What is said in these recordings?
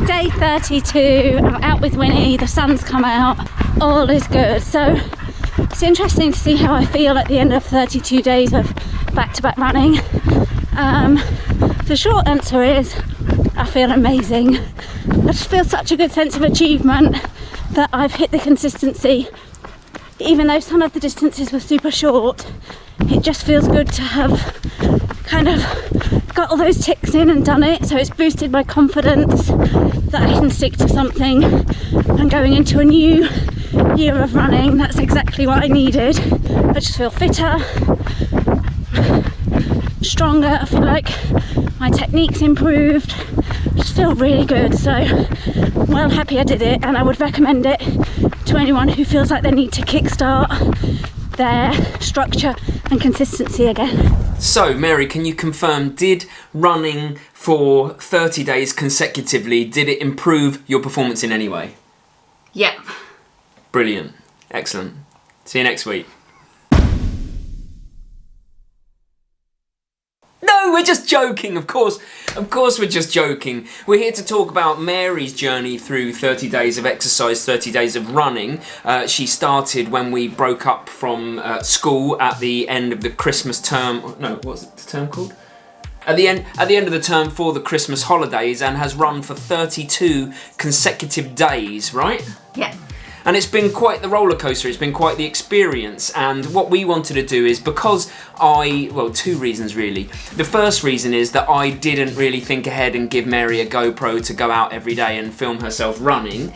day 32, I'm out with Winnie, the sun's come out, all is good. So it's interesting to see how I feel at the end of 32 days of back-to-back running. The short answer is I feel amazing. I just feel such a good sense of achievement that I've hit the consistency. Even though some of the distances were super short, it just feels good to have kind of got all those ticks in and done it. So it's boosted my confidence that I can stick to something. And going into a new year of running, that's exactly what I needed. I just feel fitter, stronger. I feel like my technique's improved. I just feel really good. So I'm well happy I did it, and I would recommend it to anyone who feels like they need to kickstart their structure and consistency again. So Mary, can you confirm, did running for 30 days consecutively, did it improve your performance in any way? Yep. Brilliant. Excellent. See you next week. No, we're just joking, of course we're just joking. We're here to talk about Mary's journey through 30 days of exercise, 30 days of running. She started when we broke up from school at the end of the Christmas term. No, what's the term called? At the end of the term for the Christmas holidays, and has run for 32 consecutive days, right? Yeah. And it's been quite the roller coaster, it's been quite the experience. And what we wanted to do is, because well, two reasons really. The first reason is that I didn't really think ahead and give Mary a GoPro to go out every day and film herself running.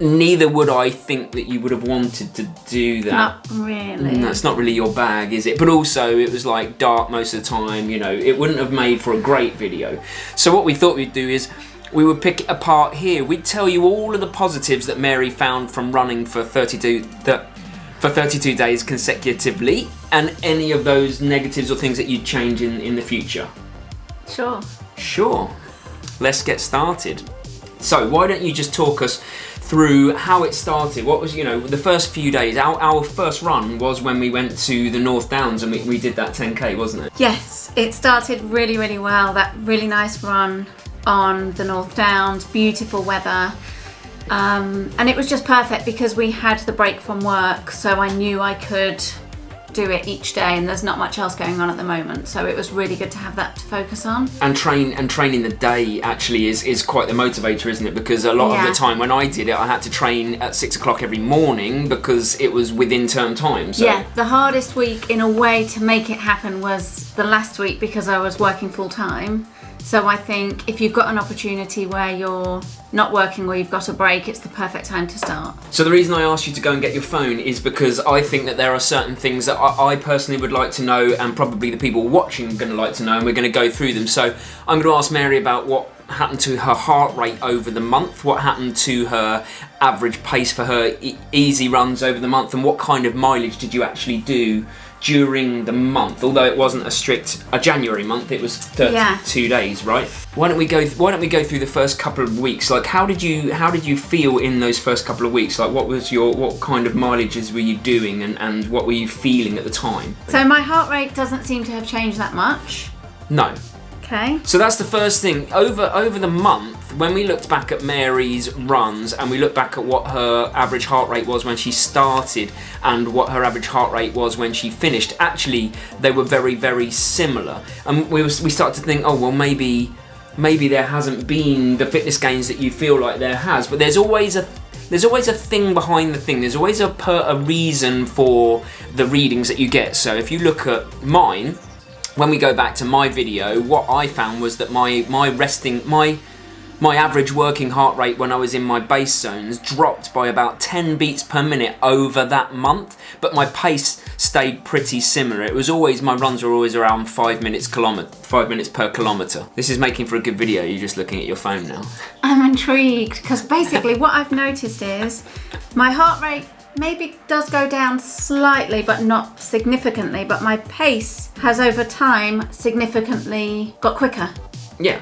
Neither would I think that you would have wanted to do that. Not really. No, it's not really your bag, is it? But also, it was like dark most of the time, you know, it wouldn't have made for a great video. So what we thought we'd do is, we would pick it apart here. We'd tell you all of the positives that Mary found from running for 32 days consecutively, and any of those negatives or things that you'd change in the future. Sure. Sure. Let's get started. So why don't you just talk us through how it started? What was, you know, the first few days? Our first run was when we went to the North Downs and we did that 10k, wasn't it? Yes, it started really, really well. That really nice run on the North Downs, beautiful weather, and it was just perfect because we had the break from work, so I knew I could do it each day, and there's not much else going on at the moment, so it was really good to have that to focus on. And training the day actually is quite the motivator, isn't it? Because a lot of the time when I did it, I had to train at 6 o'clock every morning because it was within term time. So. Yeah, the hardest week in a way to make it happen was the last week because I was working full time. So I think if you've got an opportunity where you're not working or you've got a break, it's the perfect time to start. So the reason I asked you to go and get your phone is because I think that there are certain things that I personally would like to know, and probably the people watching are going to like to know, and we're going to go through them. So I'm going to ask Mary about what happened to her heart rate over the month, what happened to her average pace for her easy runs over the month, and what kind of mileage did you actually do during the month. Although it wasn't a January month, it was 32 days, right? Why don't we go through the first couple of weeks? Like, how did you feel in those first couple of weeks? Like, what kind of mileages were you doing, and what were you feeling at the time? So my heart rate doesn't seem to have changed that much. No. Okay. So that's the first thing. Over the month, when we looked back at Mary's runs and we looked back at what her average heart rate was when she started and what her average heart rate was when she finished, actually they were very, very similar. And we started to think, oh well, maybe there hasn't been the fitness gains that you feel like there has. But there's always a thing behind the thing. There's always a reason for the readings that you get. So if you look at mine, when we go back to my video, what I found was that my average working heart rate when I was in my base zones dropped by about 10 beats per minute over that month, but my pace stayed pretty similar. It was always, my runs were always around 5 minutes per kilometre. This is making for a good video. You're just looking at your phone now. I'm intrigued because basically what I've noticed is my heart rate maybe does go down slightly, but not significantly, but my pace has over time significantly got quicker. Yeah.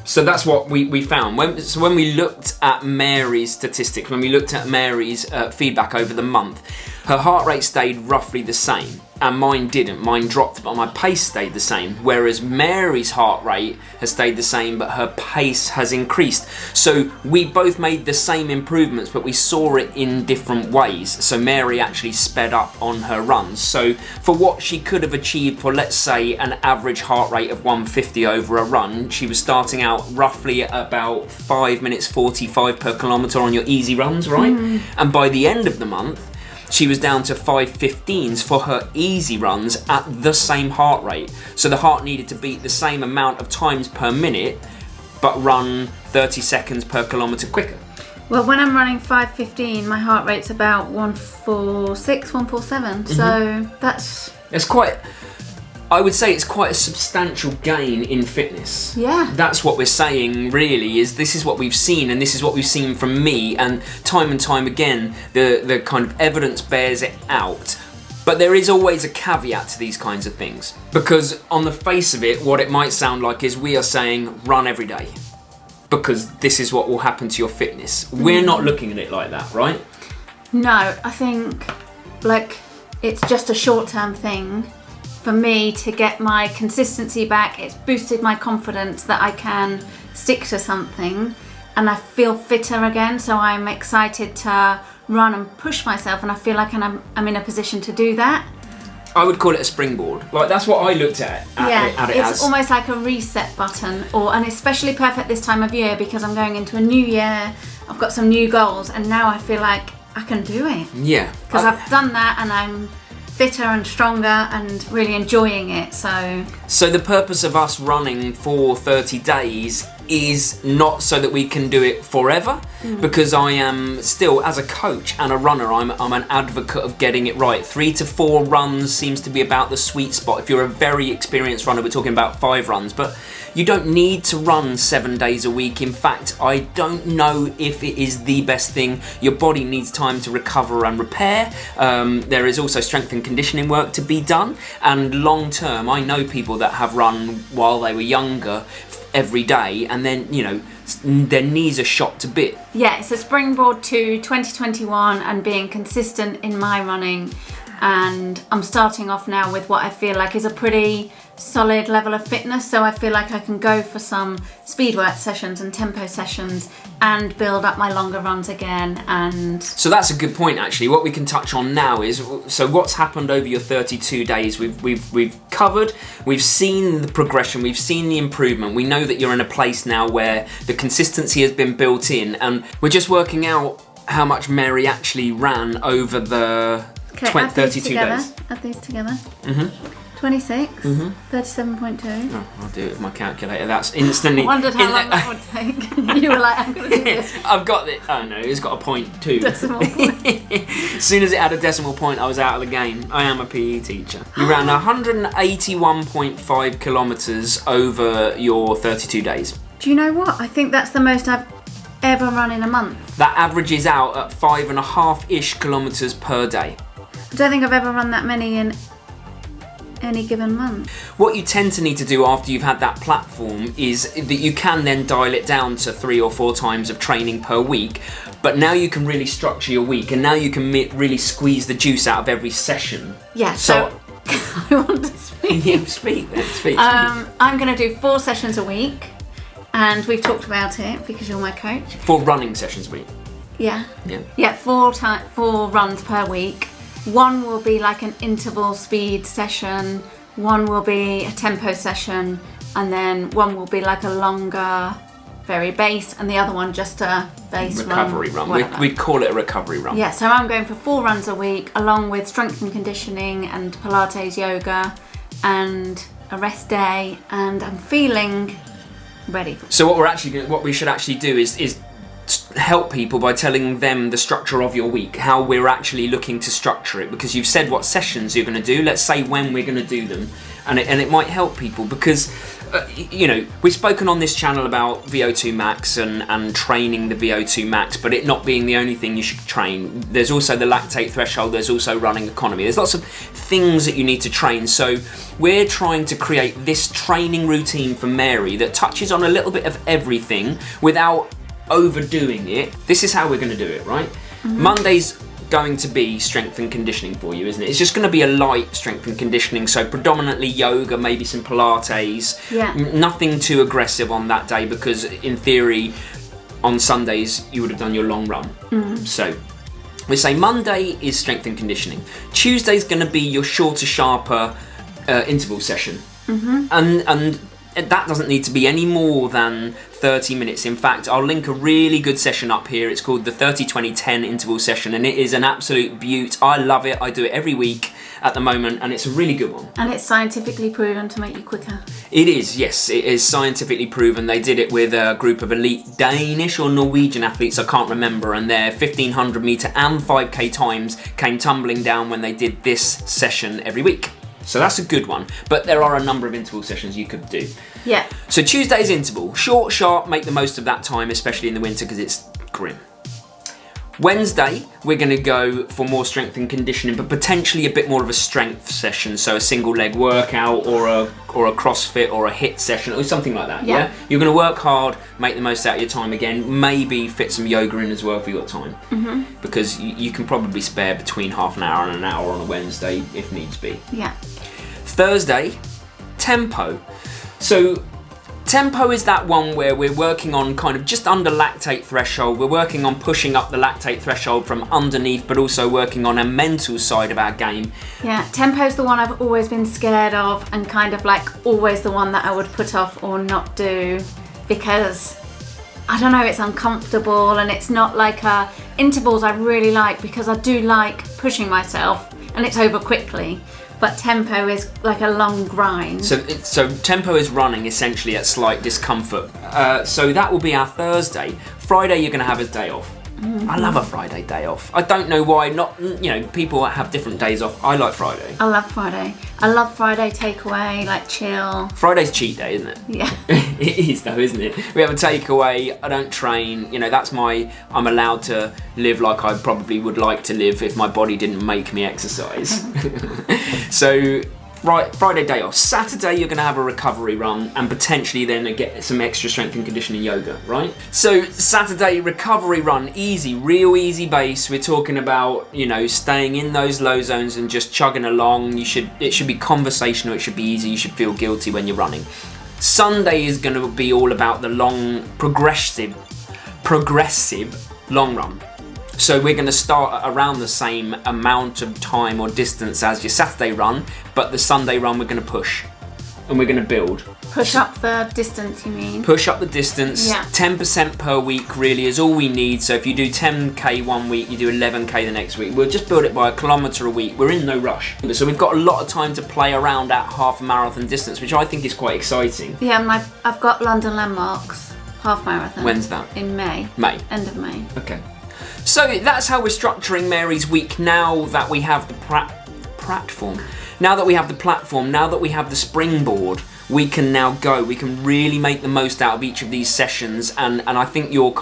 So that's what we found. When we looked at Mary's statistics, when we looked at Mary's feedback over the month, her heart rate stayed roughly the same, and mine didn't. Mine dropped, but my pace stayed the same. Whereas Mary's heart rate has stayed the same, but her pace has increased. So we both made the same improvements, but we saw it in different ways. So Mary actually sped up on her runs. So for what she could have achieved for, let's say, an average heart rate of 150 over a run, she was starting out roughly at about 5 minutes 45 per kilometre on your easy runs, right? And by the end of the month, she was down to 5:15s for her easy runs at the same heart rate. So the heart needed to beat the same amount of times per minute, but run 30 seconds per kilometre quicker. Well, when I'm running 5:15, my heart rate's about 146, 147. So It's quite, I would say it's quite a substantial gain in fitness. Yeah. That's what we're saying really, is this is what we've seen, and this is what we've seen from me, and time again, the kind of evidence bears it out. But there is always a caveat to these kinds of things. Because on the face of it, what it might sound like is we are saying run every day, because this is what will happen to your fitness. We're not looking at it like that, right? No, I think like it's just a short-term thing. For me to get my consistency back, it's boosted my confidence that I can stick to something, and I feel fitter again, so I'm excited to run and push myself, and I feel like I'm in a position to do that. I would call it a springboard. Like, that's what I looked at it it's as. almost like a reset button, and especially perfect this time of year because I'm going into a new year, I've got some new goals, and now I feel like I can do it. Yeah. Because I've done that, and I'm fitter and stronger and really enjoying it. So the purpose of us running for 30 days is not so that we can do it forever, because I am still, as a coach and a runner, I'm an advocate of getting it right. 3 to 4 runs seems to be about the sweet spot. If you're a very experienced runner, we're talking about 5 runs, but you don't need to run 7 days a week. In fact, I don't know if it is the best thing. Your body needs time to recover and repair. There is also strength and conditioning work to be done, and long term, I know people that have run while they were younger every day, and then, you know, their knees are shot to bit. yeah, it's a springboard to 2021 and being consistent in my running, and I'm starting off now with what I feel like is a pretty solid level of fitness, so I feel like I can go for some speed work sessions and tempo sessions and build up my longer runs again. And so that's a good point, actually. What we can touch on now is, so what's happened over your 32 days. We've covered, we've seen the progression, we've seen the improvement. We know that you're in a place now where the consistency has been built in, and we're just working out how much Mary actually ran over the 32 days. Add these together. 26, 37.2. Oh, I'll do it with my calculator. That's instantly. I wondered how long that would take. You were like, I'm going to do this. I've got it. Oh no, it's got a point too. Decimal point. As soon as it had a decimal point, I was out of the game. I am a PE teacher. You ran 181.5 kilometres over your 32 days. Do you know what? I think that's the most I've ever run in a month. That averages out at 5.5-ish kilometres per day. I don't think I've ever run that many in any given month. What you tend to need to do after you've had that platform is that you can then dial it down to 3 or 4 times of training per week, but now you can really structure your week, and now you can really squeeze the juice out of every session. Yeah, so I want to speak. Yeah, speak. I'm going to do 4 sessions a week, and we've talked about it because you're my coach. 4 running sessions a week. Yeah. Yeah. 4 runs per week. 1 will be like an interval speed session, 1 will be a tempo session, and then 1 will be like a longer, very base, and the other one just a base recovery run. We'd call it a recovery run. Yeah, so I'm going for 4 runs a week, along with strength and conditioning and Pilates yoga and a rest day, and I'm feeling ready. So what we should actually do is help people by telling them the structure of your week, how we're actually looking to structure it, because you've said what sessions you're going to do. Let's say when we're going to do them, and it might help people, because we've spoken on this channel about VO2 max and training the VO2 max, but it not being the only thing you should train. There's also the lactate threshold, there's also running economy, there's lots of things that you need to train. So we're trying to create this training routine for Mary that touches on a little bit of everything without overdoing it. This is how we're going to do it, right? Mondays going to be strength and conditioning for you, isn't it? It's just going to be a light strength and conditioning, so predominantly yoga, maybe some Pilates. Yeah. Nothing too aggressive on that day, because in theory on Sundays you would have done your long run. So we say Monday is strength and conditioning. Tuesday's going to be your shorter, sharper interval session. And that doesn't need to be any more than 30 minutes. In fact, I'll link a really good session up here. It's called the 30-20-10 interval session, and it is an absolute beaut. I love it. I do it every week at the moment, and it's a really good one. And it's scientifically proven to make you quicker. It is, yes. It is scientifically proven. They did it with a group of elite Danish or Norwegian athletes, I can't remember, and their 1500 metre and 5k times came tumbling down when they did this session every week. So that's a good one, but there are a number of interval sessions you could do. Yeah. So Tuesday's interval, short, sharp, make the most of that time, especially in the winter because it's grim. Wednesday, we're going to go for more strength and conditioning, but potentially a bit more of a strength session, so a single leg workout or a CrossFit or a HIIT session or something like that. Yeah. You're going to work hard, make the most out of your time again, maybe fit some yoga in as well if you've got time, because you can probably spare between half an hour and an hour on a Wednesday if needs be. Yeah. Thursday, tempo. So tempo is that one where we're working on kind of just under lactate threshold. We're working on pushing up the lactate threshold from underneath, but also working on a mental side of our game. Yeah, tempo's the one I've always been scared of, and kind of like always the one that I would put off or not do, because I don't know, it's uncomfortable, and it's not like intervals I really like because I do like pushing myself and it's over quickly. But tempo is like a long grind. So tempo is running essentially at slight discomfort. So that will be our Thursday. Friday you're going to have a day off. I love a Friday day off. I don't know why. People have different days off. I like Friday. I love Friday. I love Friday takeaway, like chill. Friday's cheat day, isn't it? Yeah. It is though, isn't it? We have a takeaway. I don't train. That's I'm allowed to live like I probably would like to live if my body didn't make me exercise. So Friday day off. Saturday you're going to have a recovery run and potentially then get some extra strength and conditioning yoga, right? So Saturday recovery run, easy, real easy base. We're talking about, staying in those low zones and just chugging along. It should be conversational, it should be easy, you should feel guilty when you're running. Sunday is going to be all about the long, progressive long run. So we're going to start at around the same amount of time or distance as your Saturday run, but the Sunday run we're going to push and we're going to build. Push up the distance, you mean? Push up the distance. Yeah. 10% per week really is all we need. So if you do 10k one week, you do 11k the next week. We'll just build it by a kilometre a week. We're in no rush. So we've got a lot of time to play around at half a marathon distance, which I think is quite exciting. Yeah, I've got London Landmarks half marathon. When's that? In May. May. End of May. Okay. So that's how we're structuring Mary's week now that we have the platform. Now that we have the platform, now that we have the springboard, we can now go. We can really make the most out of each of these sessions, and I think you've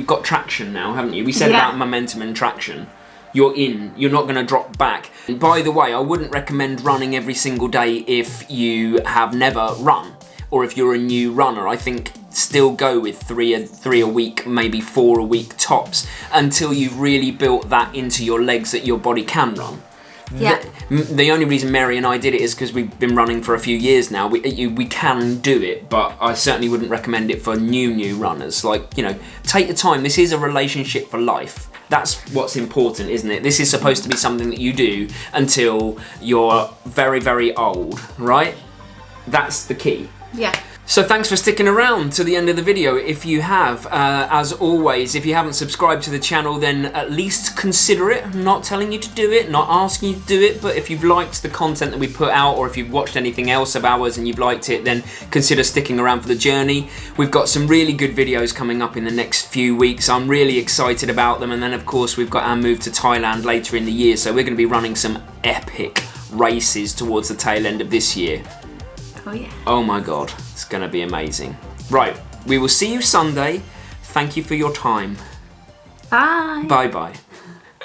got traction now, haven't you? We said about momentum and traction. You're in. You're not going to drop back. And by the way, I wouldn't recommend running every single day if you have never run or if you're a new runner. I think still go with three a week, maybe 4 a week tops, until you've really built that into your legs that your body can run. Yeah. The only reason Mary and I did it is because we've been running for a few years now. We can do it, but I certainly wouldn't recommend it for new runners. Take the time. This is a relationship for life. That's what's important, isn't it? This is supposed to be something that you do until you're very, very old, right? That's the key. Yeah. So thanks for sticking around to the end of the video. If you have, as always, if you haven't subscribed to the channel, then at least consider it. I'm not telling you to do it, not asking you to do it, but if you've liked the content that we put out, or if you've watched anything else of ours and you've liked it, then consider sticking around for the journey. We've got some really good videos coming up in the next few weeks. I'm really excited about them. And then of course we've got our move to Thailand later in the year. So we're going to be running some epic races towards the tail end of this year. Oh yeah. Oh my God, it's going to be amazing. Right, we will see you Sunday. Thank you for your time. Bye. Bye-bye.